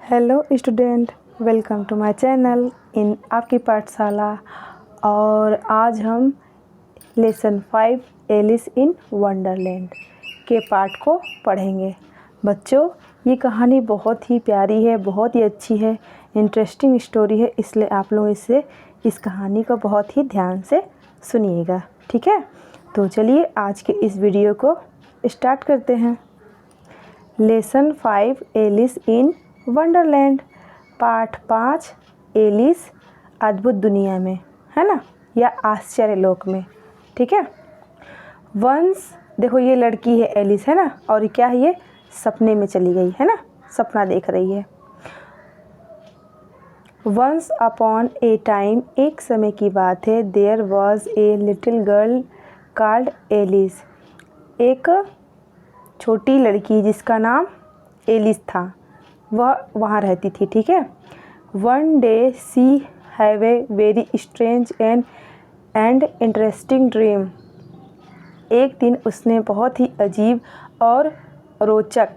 Hello student, welcome to my channel in आपकी पाठशाला। और आज हम लेसन 5 एलिस इन वंडरलैंड के पाठ को पढ़ेंगे। बच्चों, ये कहानी बहुत ही प्यारी है, बहुत ही अच्छी है, इंटरेस्टिंग स्टोरी है, इसलिए आप लोग इस कहानी को बहुत ही ध्यान से सुनिएगा, ठीक है। तो चलिए आज के इस वीडियो को स्टार्ट करते हैं। लेसन 5 एलिस इन वंडरलैंड, पाठ 5 एलिस अद्भुत दुनिया में, है ना, या आश्चर्य लोक में, ठीक है। वंस, देखो ये लड़की है एलिस, है ना, और क्या है, ये सपने में चली गई है ना, सपना देख रही है। वंस अपॉन ए टाइम, एक समय की बात है, there was a little girl called Alice, एक छोटी लड़की जिसका नाम एलिस था, वह वहाँ रहती थी, ठीक है। One day she have a very strange and interesting dream, एक दिन उसने बहुत ही अजीब और रोचक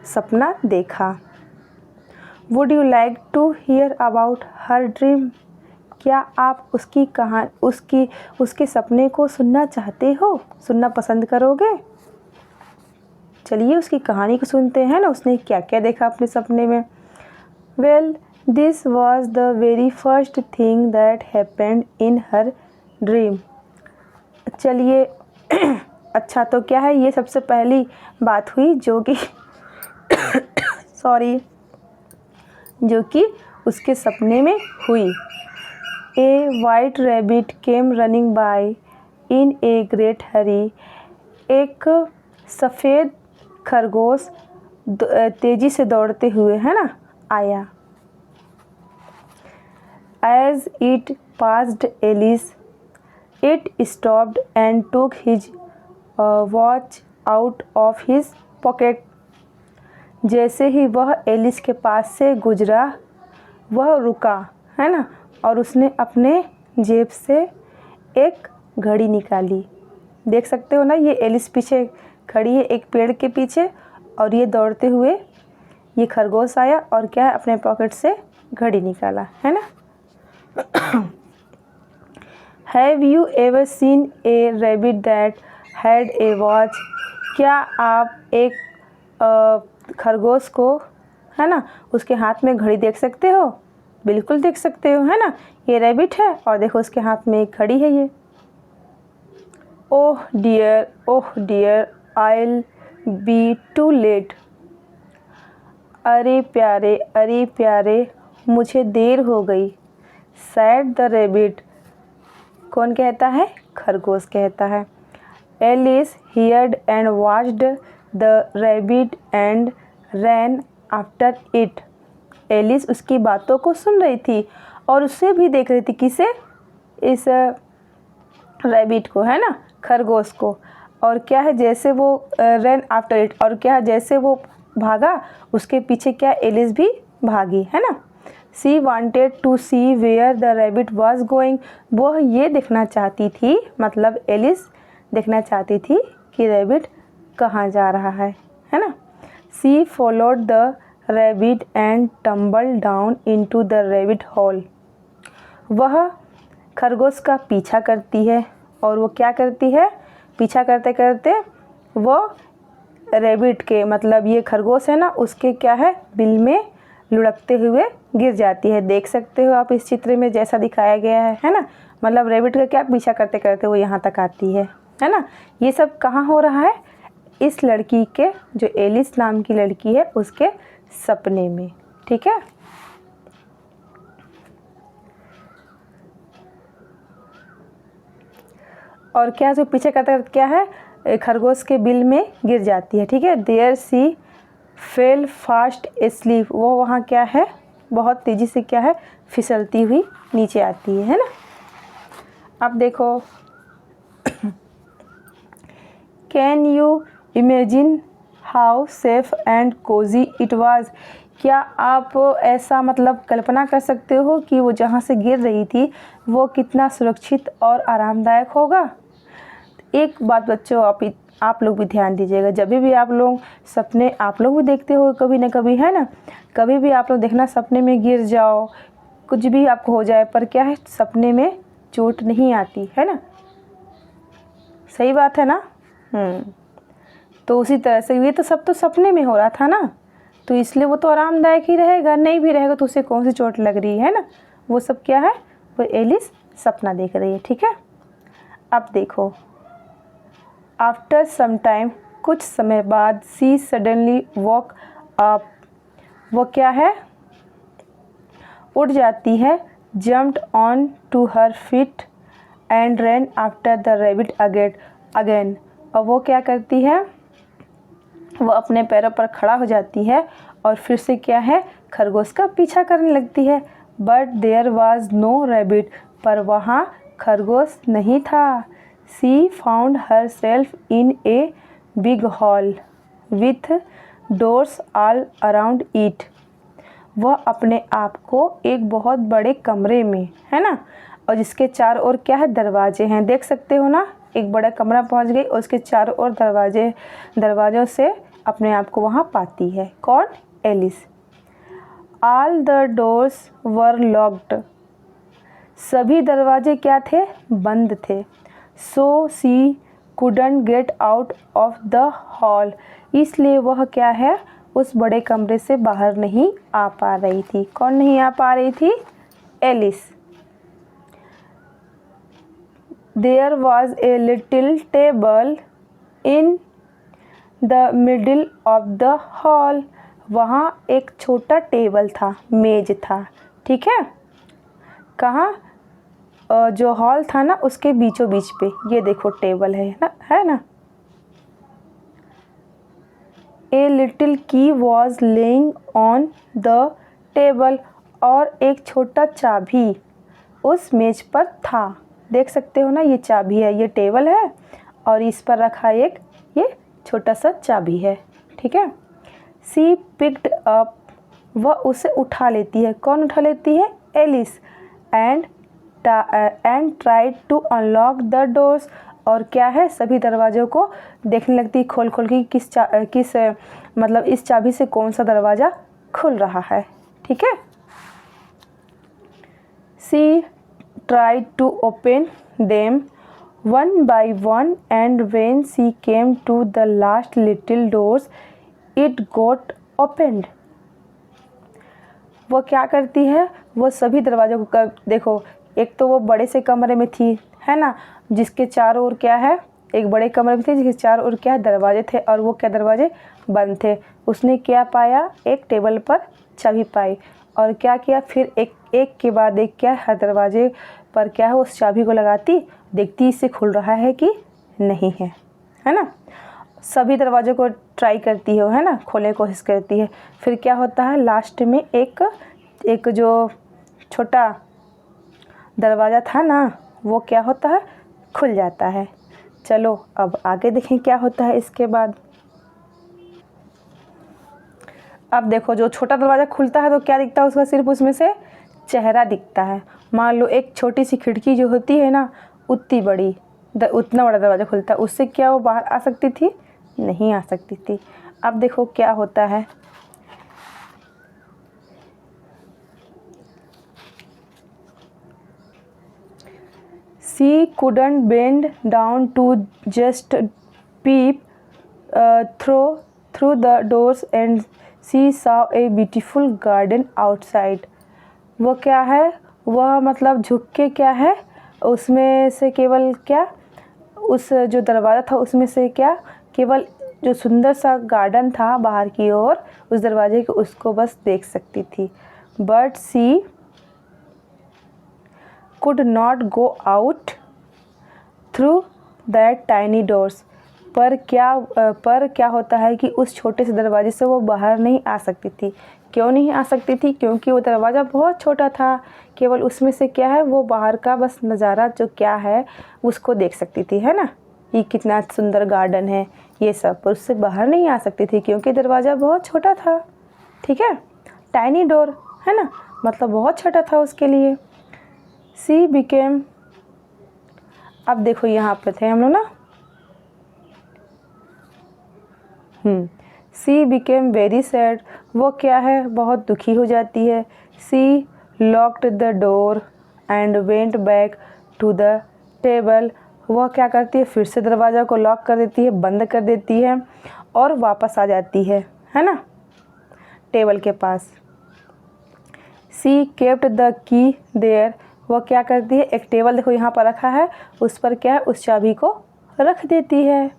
सपना देखा। Would you like to hear about her dream, क्या आप उसके सपने को सुनना चाहते हो, सुनना पसंद करोगे? चलिए उसकी कहानी को सुनते हैं ना, उसने क्या क्या देखा अपने सपने में। Well, this was the very first thing that happened in her dream, चलिए अच्छा, तो क्या है, ये सबसे पहली बात हुई जो कि जो कि उसके सपने में हुई। A white rabbit came running by in a great hurry, एक सफ़ेद खरगोश तेजी से दौड़ते हुए, है ना, आया। As it passed Alice, it stopped and took his watch out of his pocket, जैसे ही वह एलिस के पास से गुजरा वह रुका, है ना, और उसने अपने जेब से एक घड़ी निकाली। देख सकते हो ना, ये एलिस पीछे खड़ी है एक पेड़ के पीछे, और ये दौड़ते हुए ये खरगोश आया और क्या है, अपने पॉकेट से घड़ी निकाला, है ना। Have you ever seen A rabbit that had a watch, क्या आप एक खरगोश को, है ना, उसके हाथ में घड़ी देख सकते हो? बिल्कुल देख सकते हो, है ना। ये रैबिट है और देखो उसके हाथ में एक घड़ी है ये। Oh dear I'll be too late, अरे प्यारे मुझे देर हो गई। सैड द रैबिट, कौन कहता है? खरगोश कहता है। Alice heard and watched the rabbit and ran after it, Alice उसकी बातों को सुन रही थी और उसे भी देख रही थी। किसे? इस रैबिट को, है ना, खरगोश को। और क्या है, जैसे वो रन आफ्टर इट, और क्या है, जैसे वो भागा उसके पीछे क्या, एलिस भी भागी, है ना। She wanted to see where the rabbit was going, वह ये देखना चाहती थी, मतलब एलिस देखना चाहती थी कि रैबिट कहाँ जा रहा है ना। She followed the rabbit and tumble down into the rabbit hole, वह खरगोश का पीछा करती है, और वो क्या करती है, पीछा करते करते वो रैबिट के, मतलब ये खरगोश है ना, उसके क्या है, बिल में लुढ़कते हुए गिर जाती है। देख सकते हो आप इस चित्र में जैसा दिखाया गया है ना, मतलब रैबिट का क्या पीछा करते करते वो यहाँ तक आती है ना। ये सब कहाँ हो रहा है? इस लड़की के, जो एलिस नाम की लड़की है, उसके सपने में, ठीक है। और क्या, जो पीछे करते करते क्या है, खरगोश के बिल में गिर जाती है, ठीक है। There she fell fast asleep, वो वहाँ क्या है, बहुत तेज़ी से क्या है, फिसलती हुई नीचे आती है ना। अब देखो, can you imagine how safe and cosy it was, क्या आप ऐसा, मतलब कल्पना कर सकते हो कि वो जहाँ से गिर रही थी वो कितना सुरक्षित और आरामदायक होगा। एक बात बच्चों, आप लोग भी ध्यान दीजिएगा, जब भी आप लोग सपने, आप लोग भी देखते हो कभी ना कभी, है ना, कभी भी आप लोग देखना सपने में गिर जाओ, कुछ भी आपको हो जाए, पर क्या है, सपने में चोट नहीं आती है ना, सही बात है ना। तो उसी तरह से ये तो सब तो सपने में हो रहा था ना, तो इसलिए वो तो आरामदायक ही रहेगा, नहीं भी रहेगा तो उसे कौन सी चोट लग रही है ना, वो सब क्या है, वो एलिस सपना देख रही है, ठीक है। अब देखो, आफ्टर सम टाइम, कुछ समय बाद, सी सडनली वॉक अप, वो क्या है, उठ जाती है, jumped on to her feet and run after the rabbit again. और वो क्या करती है, वो अपने पैरों पर खड़ा हो जाती है और फिर से क्या है, खरगोश का पीछा करने लगती है। But there was no rabbit, पर वहाँ खरगोश नहीं था। She found herself in a big hall with doors all around it, वह अपने आप को एक बहुत बड़े कमरे में, है ना, और जिसके चारों ओर क्या है, दरवाजे हैं, देख सकते हो ना, एक बड़ा कमरा पहुंच गई और उसके चारों ओर दरवाजों से अपने आप को वहाँ पाती है। कौन, Alice. All the doors were locked, सभी दरवाजे क्या थे, बंद थे। So she couldn't get out of the hall, इसलिए वह क्या है, उस बड़े कमरे से बाहर नहीं आ पा रही थी। कौन नहीं आ पा रही थी, Alice. There was a little table in the middle of the hall, वहाँ एक छोटा टेबल था, मेज था, ठीक है, कहाँ, जो हॉल था ना उसके बीचों बीच पे, ये देखो टेबल है ना। ए लिटिल की was laying on the table, और एक छोटा चाबी उस मेज पर था, देख सकते हो ना, ये चाबी है, ये टेबल है और इस पर रखा एक ये छोटा सा चाबी है, ठीक है। सी पिक्ड अप, वह उसे उठा लेती है, कौन उठा लेती है, Alice. And tried to unlock the doors, और क्या है, सभी दरवाज़ों को देखने लगती, खोल के किस मतलब इस चाबी से कौन सा दरवाज़ा खुल रहा है, ठीक है। She tried to open them one by one and when she came to the last little doors it got opened, वो क्या करती है, वो सभी दरवाज़ों को देखो, एक तो वो बड़े से कमरे में थी, है ना, जिसके चारों ओर क्या है, एक बड़े कमरे में थे जिसके चारों ओर क्या है, दरवाजे थे, और वो क्या, दरवाजे बंद थे। उसने क्या पाया, एक टेबल पर चाबी पाई, और क्या किया, फिर एक के बाद एक क्या, हर दरवाजे पर क्या है, उस चाबी को लगाती, देखती इससे खुल रहा है कि नहीं है ना। सभी दरवाज़ों को ट्राई करती है ना, खोलने की कोशिश करती है। फिर क्या होता है, लास्ट में एक जो छोटा दरवाज़ा था ना, वो क्या होता है, खुल जाता है। चलो अब आगे देखें क्या होता है इसके बाद। अब देखो, जो छोटा दरवाज़ा खुलता है तो क्या दिखता है उसका, सिर्फ उसमें से चेहरा दिखता है। मान लो एक छोटी सी खिड़की जो होती है ना, उतनी बड़ी, उतना बड़ा दरवाज़ा खुलता है, उससे क्या वो बाहर आ सकती थी, नहीं आ सकती थी। अब देखो क्या होता है, she couldn't bend down to just peep through the doors and she saw a beautiful garden outside, वो क्या है, वह मतलब झुक के क्या है, उसमें से केवल क्या, उस जो दरवाज़ा था उसमें से क्या, केवल जो सुंदर सा गार्डन था बाहर की ओर, उस दरवाजे को उसको बस देख सकती थी। But she could not go out through that tiny doors, पर क्या होता है कि उस छोटे से दरवाजे से वो बाहर नहीं आ सकती थी। क्यों नहीं आ सकती थी, क्योंकि वो दरवाज़ा बहुत छोटा था, केवल उसमें से क्या है, वो बाहर का बस नज़ारा जो क्या है उसको देख सकती थी, है ना, ये कितना सुंदर गार्डन है ये सब, पर उससे बाहर नहीं आ सकती थी क्योंकि दरवाज़ा बहुत छोटा था, ठीक है, टाइनी डोर, है ना, मतलब बहुत छोटा था उसके लिए। सी बिकेम, अब देखो यहाँ पे थे हम लोग ना, सी बिकेम वेरी सैड, वो क्या है, बहुत दुखी हो जाती है। She locked the door and went back to the table, वह क्या करती है, फिर से दरवाज़ा को लॉक कर देती है, बंद कर देती है और वापस आ जाती है ना, टेबल के पास। सी केप्ट द की देयर, वह क्या करती है, एक टेबल देखो यहाँ पर रखा है, उस पर क्या है, उस चाबी को रख देती है।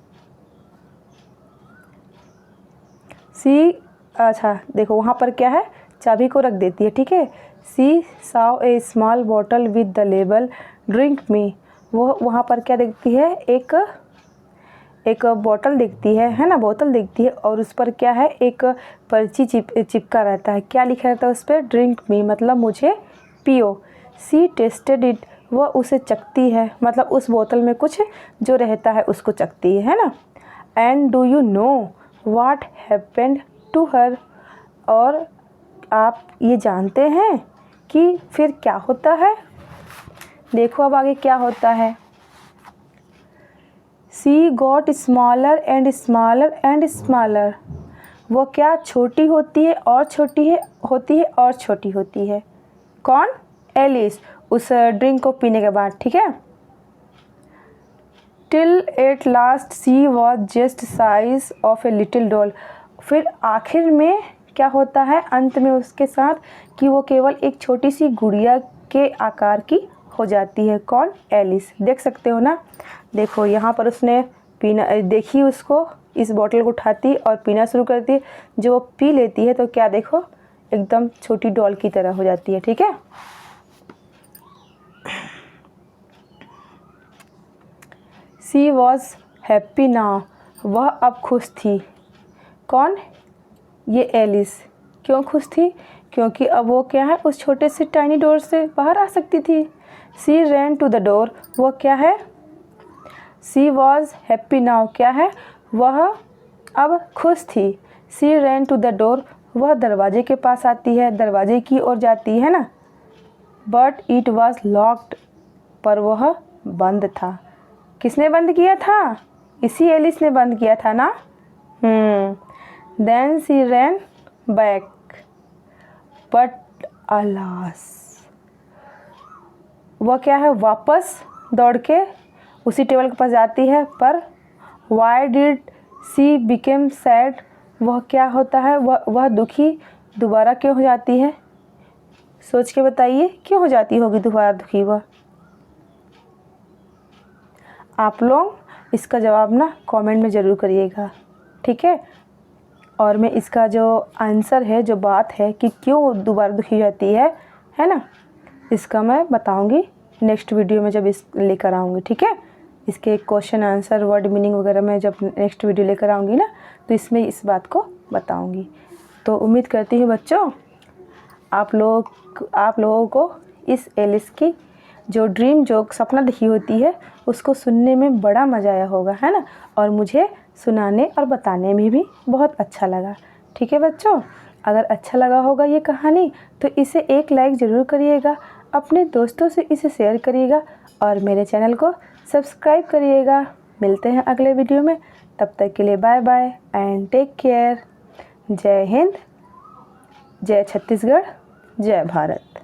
सी, अच्छा देखो वहाँ पर क्या है, चाबी को रख देती है, ठीक है। She saw a small bottle with the label drink me, वो वहाँ पर क्या देखती है, एक बोतल देखती है ना, बोतल देखती है और उस पर क्या है, एक पर्ची चिपका रहता है, क्या लिखा रहता है उस पर, ड्रिंक मी मतलब मुझे पियो। सी टेस्टेड इट, वह उसे चखती है, मतलब उस बोतल में कुछ जो रहता है उसको चखती है ना। And do you know what happened to her, और आप ये जानते हैं कि फिर क्या होता है, देखो अब आगे क्या होता है। She got smaller and smaller and smaller, वो क्या छोटी होती है और छोटी होती है और छोटी होती है। कौन, एलिस, उस ड्रिंक को पीने के बाद, ठीक है। Till at last she was just size of a little doll, फिर आखिर में क्या होता है, अंत में उसके साथ कि वो केवल एक छोटी सी गुड़िया के आकार की हो जाती है। कौन, एलिस, देख सकते हो ना, देखो यहाँ पर उसने पीना, देखी उसको, इस बोतल को उठाती और पीना शुरू करती है, जो वो पी लेती है तो क्या देखो, एकदम छोटी डॉल की तरह हो जाती है, ठीक है। सी वॉज हैप्पी नाउ, वह अब खुश थी। कौन, ये एलिस, क्यों खुश थी, क्योंकि अब वो क्या है, उस छोटे से टाइनी डोर से बाहर आ सकती थी। सी रैन टू द डोर, वो क्या है, सी वॉज हैप्पी नाउ क्या है, वह अब खुश थी। सी रैन टू द डोर, वह दरवाजे के पास आती है, दरवाजे की ओर जाती है ना। बट इट वॉज लॉक्ड, पर वह बंद था। किसने बंद किया था, इसी एलिस ने बंद किया था ना। Then she ran back, but alas, वह क्या है, वापस दौड़ के उसी टेबल के पास जाती है, पर why did C became sad, वह क्या होता है, वह दुखी दोबारा क्यों हो जाती है, सोच के बताइए क्यों हो जाती होगी दोबारा दुखी वह। आप लोग इसका जवाब ना कमेंट में ज़रूर करिएगा, ठीक है। और मैं इसका जो आंसर है, जो बात है कि क्यों दोबारा दुखी जाती है ना, इसका मैं बताऊंगी नेक्स्ट वीडियो में जब इस लेकर आऊँगी, ठीक है। इसके क्वेश्चन आंसर वर्ड मीनिंग वगैरह मैं जब नेक्स्ट वीडियो लेकर आऊँगी ना, तो इसमें इस बात को बताऊँगी। तो उम्मीद करती हूँ बच्चों आप लोगों को इस एलिस की जो ड्रीम, जो सपना देखी होती है, उसको सुनने में बड़ा मज़ा आया होगा, है ना, और मुझे सुनाने और बताने में भी बहुत अच्छा लगा, ठीक है बच्चों। अगर अच्छा लगा होगा ये कहानी तो इसे एक लाइक ज़रूर करिएगा, अपने दोस्तों से इसे शेयर करिएगा और मेरे चैनल को सब्सक्राइब करिएगा। मिलते हैं अगले वीडियो में, तब तक के लिए bye bye and take care. जय हिंद, जय छत्तीसगढ़, जय भारत।